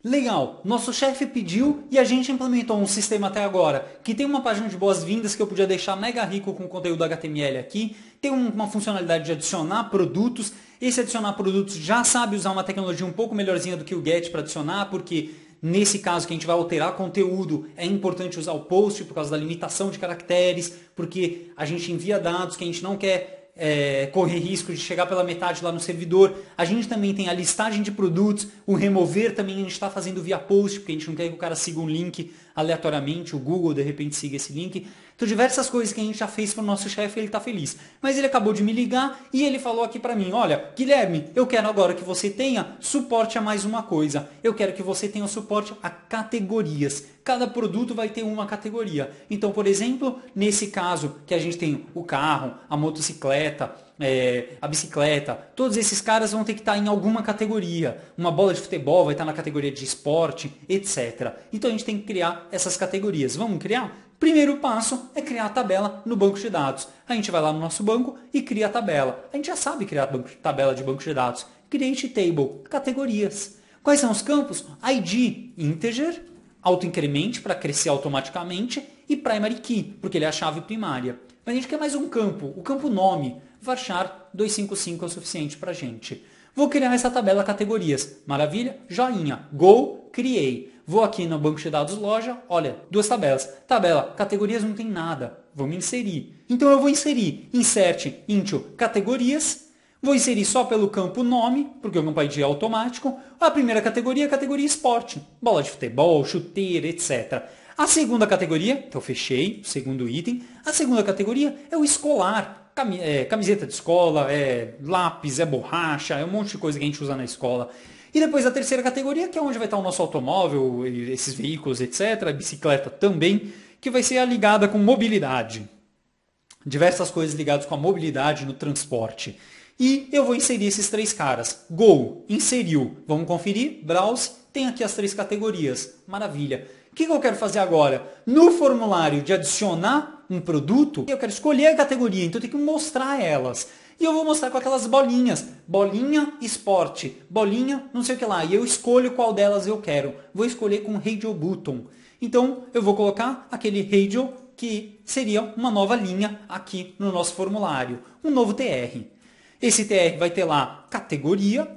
Legal, nosso chefe pediu e a gente implementou um sistema até agora que tem uma página de boas-vindas que eu podia deixar mega rico com conteúdo HTML aqui, tem uma funcionalidade de adicionar produtos, esse adicionar produtos já sabe usar uma tecnologia um pouco melhorzinha do que o get para adicionar, porque nesse caso que a gente vai alterar conteúdo é importante usar o post por causa da limitação de caracteres, porque a gente envia dados que a gente não quer correr risco de chegar pela metade lá no servidor. A gente também tem a listagem de produtos, o remover também a gente está fazendo via post, porque a gente não quer que o cara siga um link aleatoriamente, o Google de repente siga esse link. Então diversas coisas que a gente já fez para o nosso chefe, ele está feliz. Mas ele acabou de me ligar e ele falou aqui para mim, olha, Guilherme, eu quero agora que você tenha suporte a mais uma coisa. Eu quero que você tenha suporte a categorias. Cada produto vai ter uma categoria. Então, por exemplo, nesse caso que a gente tem o carro, a motocicleta, a bicicleta, todos esses caras vão ter que estar em alguma categoria. Uma bola de futebol vai estar na categoria de esporte, etc. Então a gente tem que criar essas categorias. Vamos criar? Primeiro passo é criar a tabela no banco de dados. A gente vai lá no nosso banco e cria a tabela. A gente já sabe criar tabela de banco de dados. Create table, categorias. Quais são os campos? ID, integer, autoincremente para crescer automaticamente e primary key, porque ele é a chave primária. Mas a gente quer mais um campo, o campo nome. Varchar 255 é o suficiente para a gente. Vou criar essa tabela categorias. Maravilha? Joinha. Go, criei. Vou aqui no banco de dados loja, olha, duas tabelas. Tabela, categorias não tem nada. Vamos inserir. Então eu vou inserir insert into categorias. Vou inserir só pelo campo nome, porque o campo ID é automático. A primeira categoria é a categoria esporte. Bola de futebol, chuteira, etc. A segunda categoria, que eu fechei, o segundo item. A segunda categoria é o escolar. Camiseta de escola, lápis, borracha, um monte de coisa que a gente usa na escola. E depois a terceira categoria, que é onde vai estar o nosso automóvel, esses veículos, etc. A bicicleta também, que vai ser a ligada com mobilidade. Diversas coisas ligadas com a mobilidade no transporte. E eu vou inserir esses três caras. Go, inseriu. Vamos conferir, browse, tem aqui as três categorias. Maravilha. O que eu quero fazer agora? No formulário de adicionar um produto, eu quero escolher a categoria, então eu tenho que mostrar elas. E eu vou mostrar com aquelas bolinhas. Bolinha esporte, bolinha não sei o que lá. E eu escolho qual delas eu quero. Vou escolher com radio button. Então eu vou colocar aquele radio que seria uma nova linha aqui no nosso formulário. Um novo TR. Esse TR vai ter lá categoria.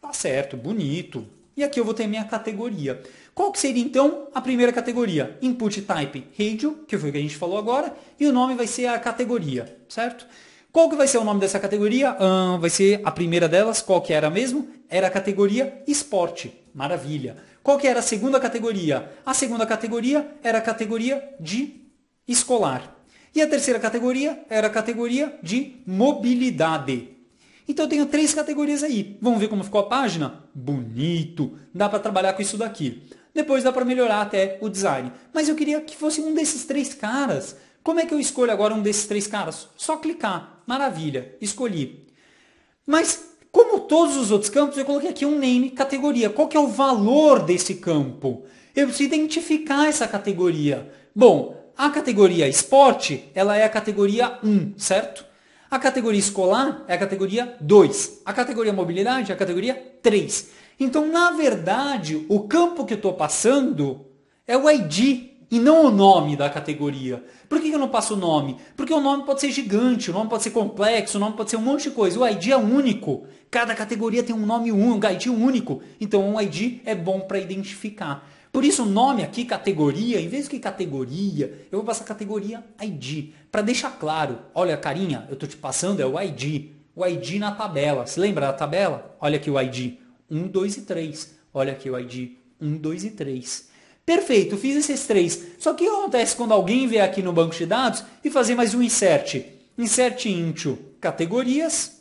Tá certo, bonito. E aqui eu vou ter minha categoria. Qual que seria então a primeira categoria? Input type radio, que foi o que a gente falou agora, e o nome vai ser a categoria, certo? Qual que vai ser o nome dessa categoria? Vai ser a primeira delas, qual que era mesmo? Era a categoria esporte, maravilha. Qual que era a segunda categoria? A segunda categoria era a categoria de escolar. E a terceira categoria era a categoria de mobilidade. Então eu tenho três categorias aí. Vamos ver como ficou a página? Bonito! Dá para trabalhar com isso daqui. Depois dá para melhorar até o design. Mas eu queria que fosse um desses três caras. Como é que eu escolho agora um desses três caras? Só clicar. Maravilha, escolhi. Mas, como todos os outros campos, eu coloquei aqui um name, categoria. Qual que é o valor desse campo? Eu preciso identificar essa categoria. Bom, a categoria esporte, ela é a categoria 1, certo? A categoria escolar é a categoria 2. A categoria mobilidade é a categoria 3. Então, na verdade, o campo que eu estou passando é o ID e não o nome da categoria. Por que eu não passo o nome? Porque o nome pode ser gigante, o nome pode ser complexo, o nome pode ser um monte de coisa. O ID é único. Cada categoria tem um nome único, um ID único. Então, um ID é bom para identificar. Por isso o nome aqui, categoria, em vez de categoria, eu vou passar categoria ID. Para deixar claro, olha carinha, eu estou te passando é o ID. O ID na tabela. Se lembra da tabela? Olha aqui o ID. 1, 2 e 3. Olha aqui o ID. 1, 2 e 3. Perfeito, fiz esses três. Só que o que acontece quando alguém vier aqui no banco de dados e fazer mais um insert? Insert into categorias.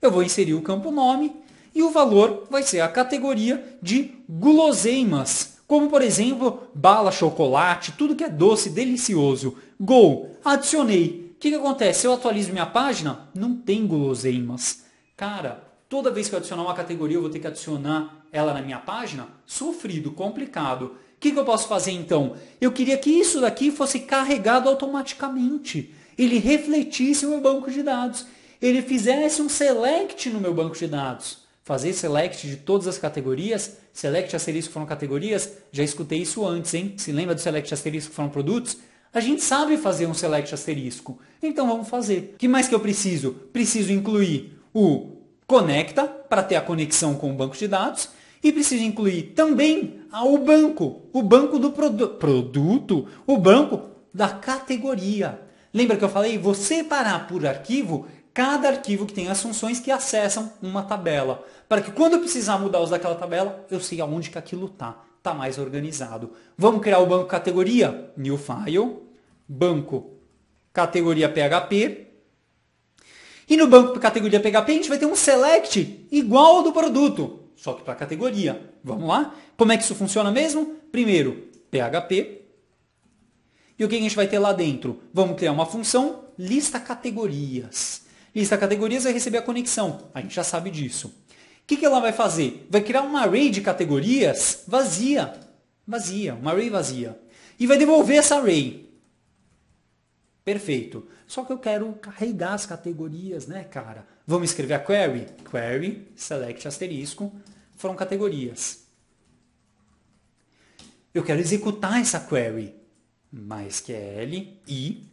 Eu vou inserir o campo nome e o valor vai ser a categoria de guloseimas. Como, por exemplo, bala, chocolate, tudo que é doce, delicioso. Go, adicionei. O que acontece? Se eu atualizo minha página, não tem guloseimas. Cara, toda vez que eu adicionar uma categoria, eu vou ter que adicionar ela na minha página? Sofrido, complicado. O que eu posso fazer então? Eu queria que isso daqui fosse carregado automaticamente. Ele refletisse o meu banco de dados. Ele fizesse um select no meu banco de dados. Fazer select de todas as categorias, select asterisco foram categorias, já escutei isso antes, hein? Se lembra do select asterisco foram produtos? A gente sabe fazer um select asterisco, então vamos fazer. O que mais que eu preciso? Preciso incluir o conecta, para ter a conexão com o banco de dados, e preciso incluir também o banco do produto, o banco da categoria. Lembra que eu falei? Vou separar por arquivo cada arquivo que tem as funções que acessam uma tabela, para que quando eu precisar mudar os daquela tabela, eu sei aonde que aquilo está mais organizado. Vamos criar o banco categoria? New File, banco categoria PHP. E no banco categoria PHP a gente vai ter um select igual ao do produto, só que para a categoria. Vamos lá? Como é que isso funciona mesmo? Primeiro, PHP. E o que a gente vai ter lá dentro? Vamos criar uma função lista categorias. Lista categorias vai receber a conexão. A gente já sabe disso. O que ela vai fazer? Vai criar uma array de categorias vazia. Uma array vazia. E vai devolver essa array. Perfeito. Só que eu quero carregar as categorias, né, cara? Vamos escrever a query. Query, select asterisco, foram categorias. Eu quero executar essa query. MySQL e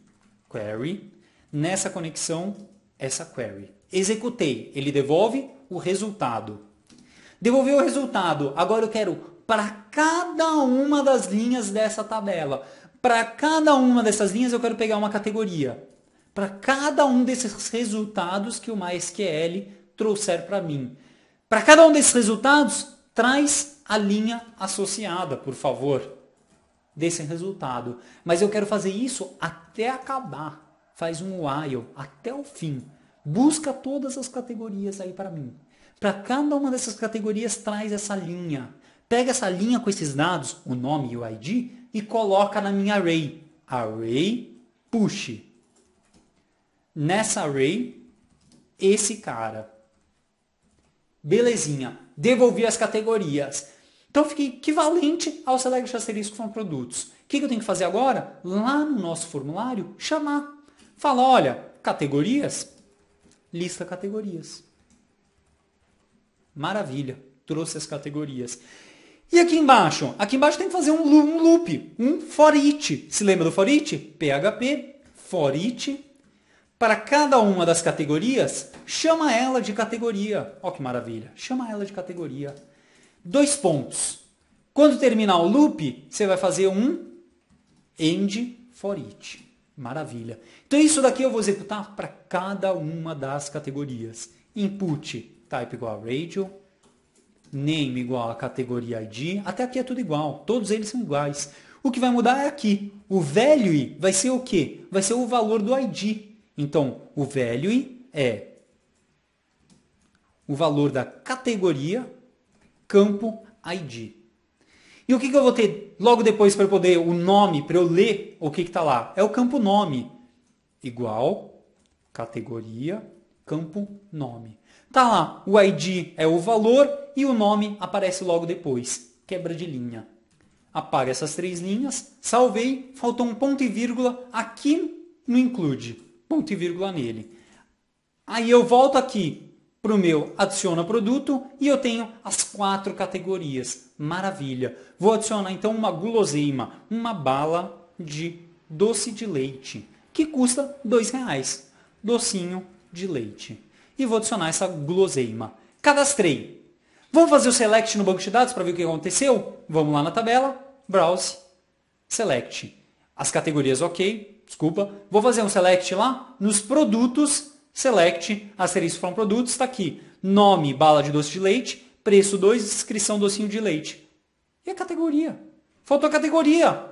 query. Nessa conexão, essa query. Executei. Ele devolve o resultado. Devolveu o resultado. Agora eu quero para cada uma das linhas dessa tabela. Para cada uma dessas linhas eu quero pegar uma categoria. Para cada um desses resultados que o MySQL trouxer para mim. Para cada um desses resultados, traz a linha associada, por favor, desse resultado. Mas eu quero fazer isso até acabar. Faz um while até o fim. Busca todas as categorias aí para mim. Para cada uma dessas categorias, traz essa linha. Pega essa linha com esses dados, o nome e o ID, e coloca na minha array. Array push. Nessa array, esse cara. Belezinha. Devolvi as categorias. Então, fiquei equivalente ao select asterisco from produtos. O que eu tenho que fazer agora? Lá no nosso formulário, chamar. Fala, olha, categorias, lista categorias. Maravilha, trouxe as categorias. E aqui embaixo? Aqui embaixo tem que fazer um loop, um for each. Se lembra do for each? PHP, for each. Para cada uma das categorias, chama ela de categoria. Olha que maravilha, chama ela de categoria. 2 pontos. Quando terminar o loop, você vai fazer um end for each. Maravilha. Então isso daqui eu vou executar para cada uma das categorias. Input type igual a radio, name igual a categoria ID, até aqui é tudo igual, todos eles são iguais. O que vai mudar é aqui. O value vai ser o quê? Vai ser o valor do ID. Então, o value é o valor da categoria campo ID. E o que eu vou ter logo depois para poder o nome, para eu ler o que está lá? É o campo nome. Igual, categoria, campo nome. Tá lá, o ID é o valor e o nome aparece logo depois. Quebra de linha. Apaga essas 3 linhas, salvei, faltou um ponto e vírgula aqui no include. Ponto e vírgula nele. Aí eu volto aqui para o meu adiciona produto e eu tenho as 4 categorias. Maravilha. Vou adicionar então uma guloseima, uma bala de doce de leite, que custa R$2. Docinho de leite. E vou adicionar essa guloseima. Cadastrei. Vamos fazer o select no banco de dados para ver o que aconteceu? Vamos lá na tabela, browse, select. As categorias ok, desculpa. Vou fazer um select lá nos produtos. Select, asterisco from produtos, está aqui. Nome, bala de doce de leite. Preço 2, descrição, docinho de leite. E a categoria? Faltou a categoria.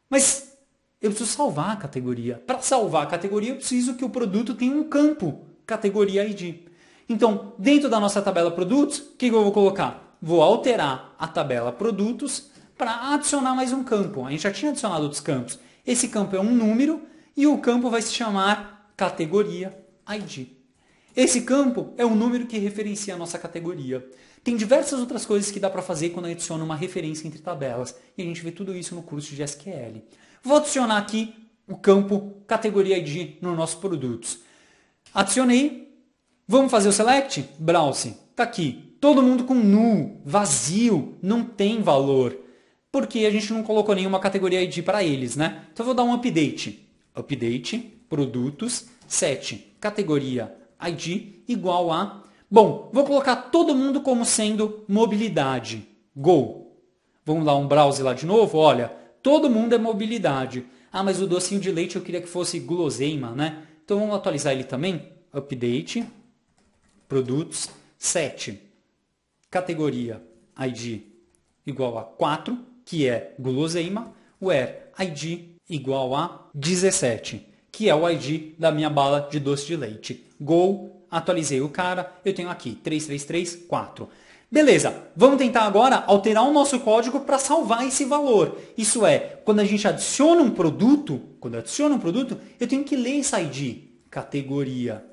Mas eu preciso salvar a categoria. Para salvar a categoria, eu preciso que o produto tenha um campo, categoria ID. Então, dentro da nossa tabela produtos, o que eu vou colocar? Vou alterar a tabela produtos para adicionar mais um campo. A gente já tinha adicionado outros campos. Esse campo é um número e o campo vai se chamar categoria ID. Esse campo é um número que referencia a nossa categoria. Tem diversas outras coisas que dá para fazer quando adiciona uma referência entre tabelas. E a gente vê tudo isso no curso de SQL. Vou adicionar aqui o campo categoria ID nos nossos produtos. Adicionei. Vamos fazer o select? Browse. Está aqui. todo mundo com null, vazio, não tem valor. Porque a gente não colocou nenhuma categoria ID para eles, né? Então eu vou dar um update. Update, produtos, set, categoria ID igual a... Bom, vou colocar todo mundo como sendo mobilidade. Go. Vamos dar um browse lá de novo? Olha, todo mundo é mobilidade. Ah, mas o docinho de leite eu queria que fosse guloseima, né? Então vamos atualizar ele também. Update, produtos, set, categoria ID igual a 4, que é guloseima, where ID igual a 17, que é o ID da minha bala de doce de leite. Go, atualizei o cara, eu tenho aqui 3334. Beleza, vamos tentar agora alterar o nosso código para salvar esse valor. Isso é, quando a gente adiciona um produto, eu tenho que ler esse ID. Categoria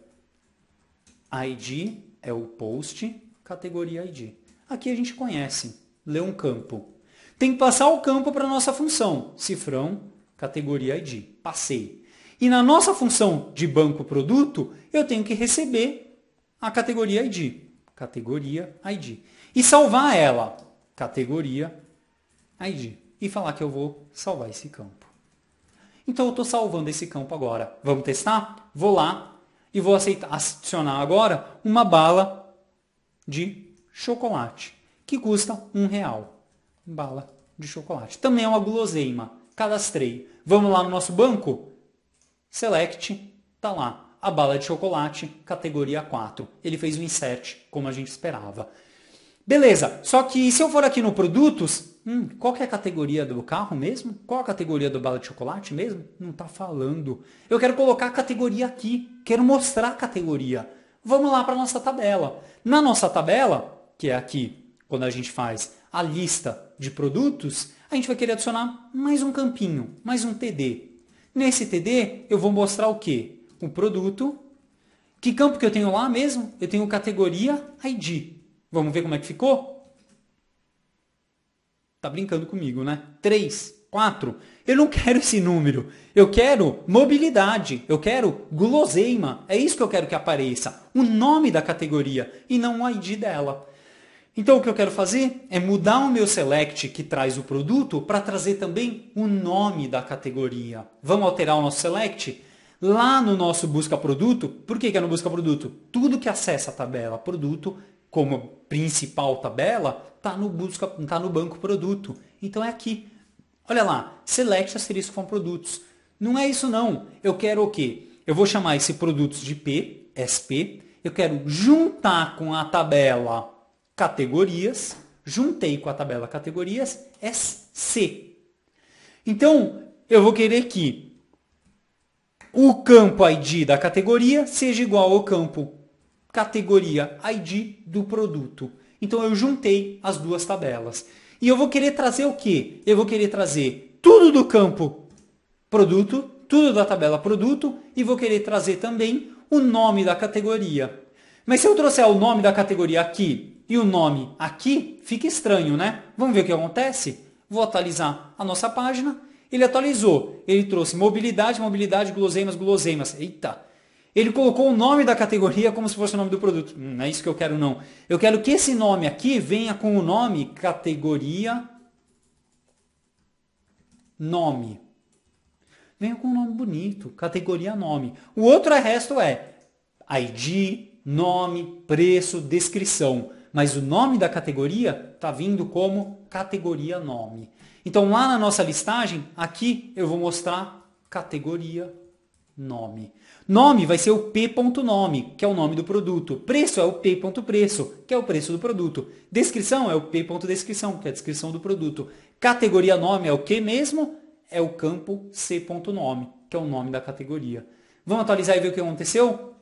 ID é o post, categoria ID. Aqui a gente conhece, ler um campo. Tem que passar o campo para a nossa função, cifrão, categoria ID. Passei. E na nossa função de banco produto, eu tenho que receber a categoria ID. Categoria ID. E salvar ela, categoria ID. E falar que eu vou salvar esse campo. Então eu estou salvando esse campo agora. Vamos testar? Vou lá e vou adicionar agora uma bala de chocolate, que custa R$1. Bala de chocolate. Também é uma guloseima. Cadastrei. Vamos lá no nosso banco? Select, tá lá. A bala de chocolate, categoria 4. Ele fez um insert, como a gente esperava. Beleza, só que se eu for aqui no produtos, qual que é a categoria do carro mesmo? Qual a categoria do bala de chocolate mesmo? Não está falando. Eu quero colocar a categoria aqui, quero mostrar a categoria. Vamos lá para a nossa tabela. Na nossa tabela, que é aqui, quando a gente faz a lista de produtos, a gente vai querer adicionar mais um campinho, mais um TD. Nesse TD, eu vou mostrar o quê? O produto. Que campo que eu tenho lá mesmo? Eu tenho categoria ID. Vamos ver como é que ficou? Tá brincando comigo, né? 3, 4. Eu não quero esse número. Eu quero mobilidade. Eu quero guloseima. É isso que eu quero que apareça. O nome da categoria e não o ID dela. Então o que eu quero fazer é mudar o meu select que traz o produto para trazer também o nome da categoria. Vamos alterar o nosso select? Lá no nosso busca produto, por que é no busca produto? Tudo que acessa a tabela produto, como principal tabela, está no banco produto. Então é aqui. Olha lá, select asterisco from produtos. Não é isso não. Eu quero o quê? Eu vou chamar esse produtos de P, SP. Eu quero juntar com a tabela categorias. Juntei com a tabela categorias, SC. Então, eu vou querer que o campo ID da categoria seja igual ao campo categoria ID do produto. Então eu juntei as duas tabelas. E eu vou querer trazer o quê? Eu vou querer trazer tudo do campo produto, tudo da tabela produto, e vou querer trazer também o nome da categoria. Mas se eu trouxer o nome da categoria aqui e o nome aqui, fica estranho, né? Vamos ver o que acontece? Vou atualizar a nossa página. Ele atualizou. Ele trouxe mobilidade, mobilidade, guloseimas, guloseimas. Eita! Ele colocou o nome da categoria como se fosse o nome do produto. Não é isso que eu quero, não. Eu quero que esse nome aqui venha com o nome categoria nome. Venha com um nome bonito. Categoria nome. O outro resto é ID, nome, preço, descrição. Mas o nome da categoria está vindo como categoria nome. Então, lá na nossa listagem, aqui eu vou mostrar categoria nome. Nome vai ser o p.nome, que é o nome do produto. Preço é o p.preço, que é o preço do produto. Descrição é o p.descrição, que é a descrição do produto. Categoria nome é o que mesmo? É o campo c.nome, que é o nome da categoria. Vamos atualizar e ver o que aconteceu?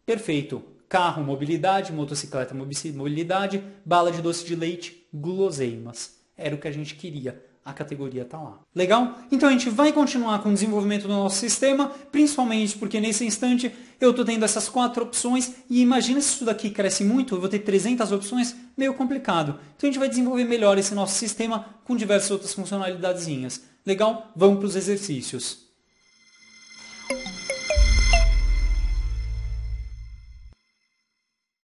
Perfeito. Carro, mobilidade, motocicleta, mobilidade, bala de doce de leite, guloseimas. Era o que a gente queria. A categoria está lá. Legal? Então a gente vai continuar com o desenvolvimento do nosso sistema, principalmente porque nesse instante eu estou tendo essas 4 opções e imagina se isso daqui cresce muito, eu vou ter 300 opções, meio complicado. Então a gente vai desenvolver melhor esse nosso sistema com diversas outras funcionalidadezinhas. Legal? Vamos para os exercícios.